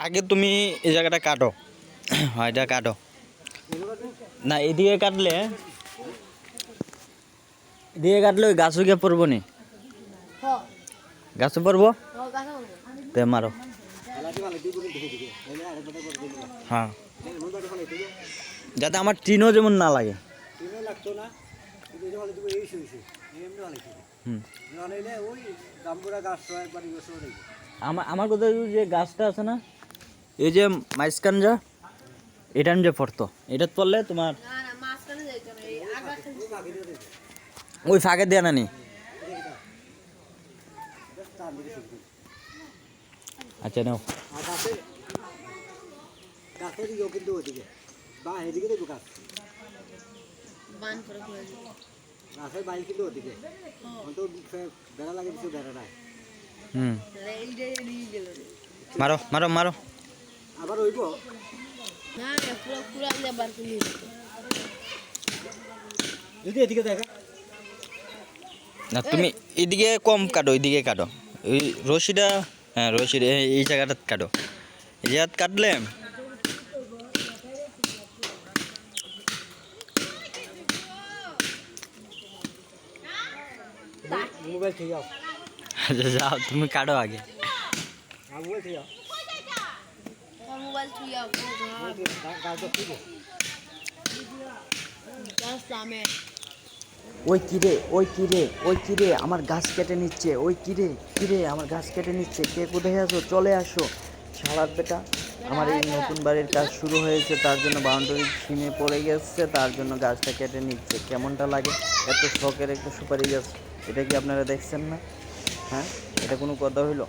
আগে তুমি এই জায়গাটা কাটো। হ্যাঁ এটা কাটো না, এদিকে কাটলে ওই গাছ উগে পড়বো নি, গাছে পড়বো তে মারো। হ্যাঁ যাতে আমার টিনও যেমন না লাগে। আমার কথা যে গাছটা আছে না, এই যে মাইসকান যা এটা যে পড়তো, এটা পড়লে তোমার ওই ফাঁকে দেয়া নানি। আচ্ছা নাও মারো মারো মারো। আবার হইব যদি এদিকে দেখা না, তুমি এদিকে কম কাটো, ওইদিকে কাটো, ওই রশিটা। হ্যাঁ রশিটা এই জায়গাটা কাটো, এই জায়গাটা কাটলে মোবাইল ঠিক যাও। আচ্ছা যাও তুমি কাটো আগে। মোবাইল ঠিক যাও। মোবাইল তুই ওই কিরে ওই কিরে ওই কিরে আমার গাছ কেটে নিচ্ছে, ওই কিরে কিরে আমার গাছ কেটে নিচ্ছে, কে কোথায় আসো চলে আসো। শালার বেটা, আমার এই নতুন বাড়ির কাজ শুরু হয়েছে, তার জন্য বাউন্ডারি ছিঁড়ে পড়ে গেছে, তার জন্য গাছটা কেটে নিচ্ছে। কেমনটা লাগে? এত শখের একটা সুপারি গাছ, এটা কি আপনারা দেখছেন না? হ্যাঁ এটা কোনো কথা হইল?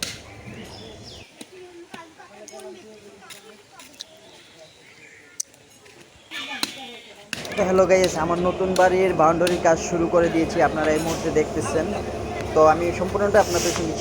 তো হ্যালো গাইস, আমার নতুন বাড়ির বাউন্ডারির কাজ শুরু করে দিয়েছি, আপনারা এই মুহূর্তে দেখতেছেন। তো আমি সম্পূর্ণটা আপনাদের সঙ্গে